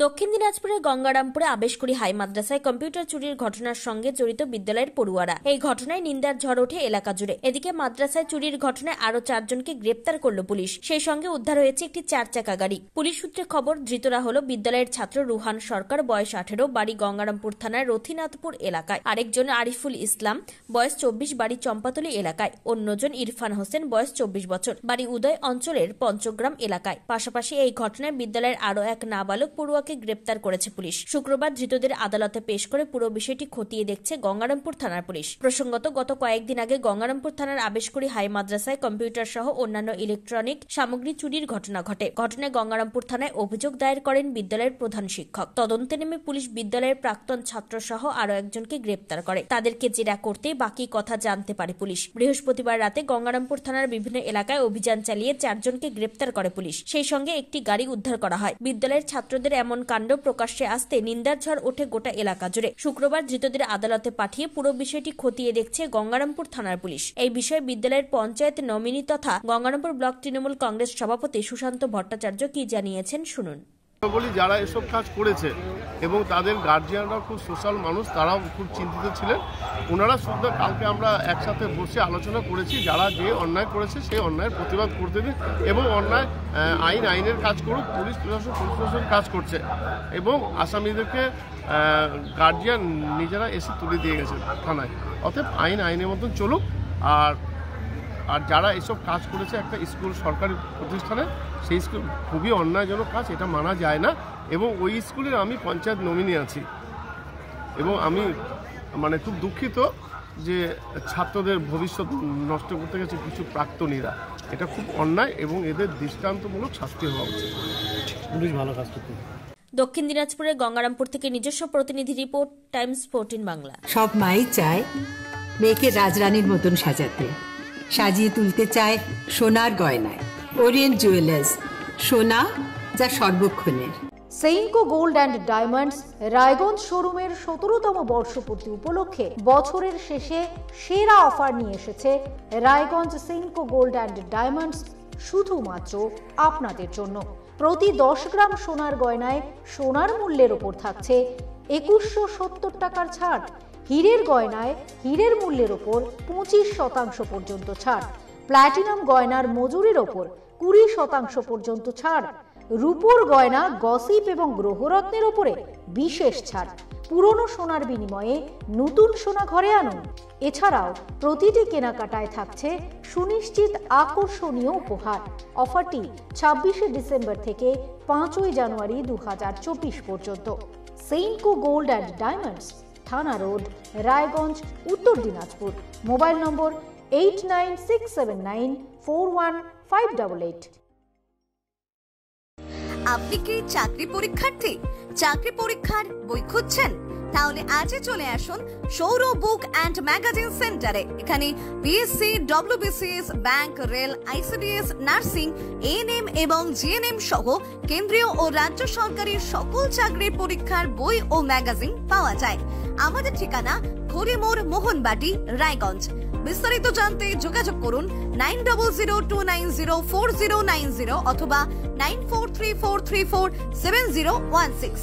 দক্ষিণ দিনাজপুরের গঙ্গারামপুরে আবেশকুড়ি হাই মাদ্রাসায় কম্পিউটার চুরির ঘটনার সঙ্গে জড়িত বিদ্যালয়ের পড়ুয়ারা। এই ঘটনায় নিন্দার ঝড় ওঠে এলাকা জুড়ে। এদিকে মাদ্রাসায় চুরির ঘটনায় আরো 4 জনকে গ্রেপ্তার করল পুলিশ। সেই সঙ্গে উদ্ধার হয়েছে একটি 4 চাকা গাড়ি। পুলিশ সূত্রে খবর, ধৃতরা হল বিদ্যালয়ের ছাত্র রুহান সরকার, বয়স 18, বাড়ি গঙ্গারামপুর থানার রথীনাথপুর এলাকায়। আরেকজন আরিফুল ইসলাম, বয়স 24, বাড়ি চম্পাতলী এলাকায়। অন্যজন ইরফান হোসেন, বয়স 24 বছর, বাড়ি উদয় অঞ্চলের পঞ্চগ্রাম এলাকায়। পাশাপাশি এই ঘটনায় বিদ্যালয়ের আরো এক নাবালক পড়ুয়া গ্রেপ্তার করেছে পুলিশ। শুক্রবার ধৃতদের আদালতে পেশ করে পুরো বিষয়টি খতিয়ে দেখছে গঙ্গারামপুর থানার পুলিশ। প্রসঙ্গত, গত কয়েকদিন আগে গঙ্গারামপুর থানার আবেশকুড়ি হাই মাদ্রাসায় কম্পিউটার সহ অন্যান্য ইলেকট্রনিক সামগ্রী চুরির ঘটনা ঘটে। ঘটনায় গঙ্গারামপুর থানায় অভিযোগ দায়ের করেন বিদ্যালয়ের প্রধান শিক্ষক। তদন্তে নেমে পুলিশ বিদ্যালয়ের প্রাক্তন ছাত্র সহ আরো একজনকে গ্রেপ্তার করে। তাদেরকে জেরা করতে বাকি কথা জানতে পারে পুলিশ। বৃহস্পতিবার রাতে গঙ্গারামপুর থানার বিভিন্ন এলাকায় অভিযান চালিয়ে 4 জনকে গ্রেপ্তার করে পুলিশ। সেই সঙ্গে একটি গাড়ি উদ্ধার করা হয়। বিদ্যালয়ের ছাত্রদের এমন কাণ্ড প্রকাশ্যে আসতে নিন্দার ঝড় ওঠে গোটা এলাকা জুড়ে। শুক্রবার ধৃতদের আদালতে পাঠিয়ে পুরো বিষয়টি খতিয়ে দেখছে গঙ্গারামপুর থানার পুলিশ। এই বিষয়ে বিদ্যালয়ের পঞ্চায়েত নমিনি তথা গঙ্গারামপুর ব্লক তৃণমূল কংগ্রেস সভাপতি সুশান্ত ভট্টাচার্য কি জানিয়েছেন শুনুন। বলি, যারা এসব কাজ করেছে এবং তাদের গার্জিয়ানরা খুব সোশ্যাল মানুষ, তারাও খুব চিন্তিত ছিলেন। ওনারা শুধু কালকে আমরা একসাথে বসে আলোচনা করেছি, যারা যে অন্যায় করেছে সেই অন্যায়ের প্রতিবাদ করতে দিন এবং অন্যায় আইনের কাজ করুক। পুলিশ প্রশাসন কাজ করছে এবং আসামিদেরকে গার্জিয়ান নিজেরা এসে তুলে দিয়ে গেছে থানায়। অতএব আইনের মতন চলুক। আর যারা এসব কাজ করেছে একটা স্কুল, সরকারি প্রতিষ্ঠানে, সেই স্কুল খুবই অন্যায়জনক কাজ, এটা মানা যায় না। এবং ওই স্কুলের আমি পঞ্চায়েত নমিনি আছি এবং আমি খুব দুঃখিত যে ছাত্রদের ভবিষ্যৎ নষ্ট করতে গেছে কিছু প্রাক্তনীরা। এটা খুব অন্যায় এবং এদের দৃষ্টান্তমূলক শাস্তি হওয়া উচিত। পুলিশ ভালো কাজ করতে। দক্ষিণ দিনাজপুরের গঙ্গারামপুর থেকে নিজস্ব প্রতিনিধি রিপোর্ট, টাইমস 14 বাংলা। সব মাই চায় মেয়েকে রাজরানীর মতন সাজাতে, সাজিয়ে তুলতে চায় সোনার গয়নায়। ওরিয়েন্ট জুয়েলার্স, সোনা যা সর্বক্ষণের। Senco Gold and Diamonds Raiganj শোরুমের 17তম বর্ষপূর্তি উপলক্ষে বছরের শেষে সেরা অফার নিয়ে এসেছে Raiganj Senco Gold and diamonds, শুধুমাত্র আপনাদের জন্য। প্রতি 10 গ্রাম সোনার গয়নায় সোনার মূল্যের ওপর থাকছে 2170 টাকার ছাড়। হীরের গয়নায় হীরের মূল্যের ওপর 25% পর্যন্ত ছাড়। প্ল্যাটিনাম গয়নার মজুরির ওপর 20% পর্যন্ত ছাড়। রূপোর গয়না, গসিপ এবং গ্রহরত্নের ওপরে বিশেষ ছাড়। পুরনো সোনার বিনিময়ে নতুন সোনা ঘরে আনুন। এছাড়াও প্রতিটি কেনাকাটায় থাকছে সুনিশ্চিত আকর্ষণীয় উপহার। অফারটি 26শে ডিসেম্বর থেকে 5ই জানুয়ারি 2024 পর্যন্ত। সেইনকো গোল্ড অ্যান্ড ডায়মন্ডস, থানা রোড, রায়গঞ্জ, উত্তর দিনাজপুর। মোবাইল নম্বর 8967941588। আপনি কি চাকরি পরীক্ষার্থী? চাকরি পরীক্ষার বই খুঁজছেন? তাহলে আজই চলে আসুন সৌরভ বুক অ্যান্ড ম্যাগাজিন সেন্টারে। এখানে BSc, WBCS, bank, rail, ICDS, nursing, ANM এবং জিএনএম সহ কেন্দ্রীয় ও রাজ্য সরকারের সকল চাকরির পরীক্ষার বই ও ম্যাগাজিন পাওয়া যায়। আমাদের ঠিকানা খড়িমোড়, মোহনবাটি, রায়গঞ্জ। বিস্তারিত জানতে যোগাযোগ করুন 9002904090 অথবা 9434347016।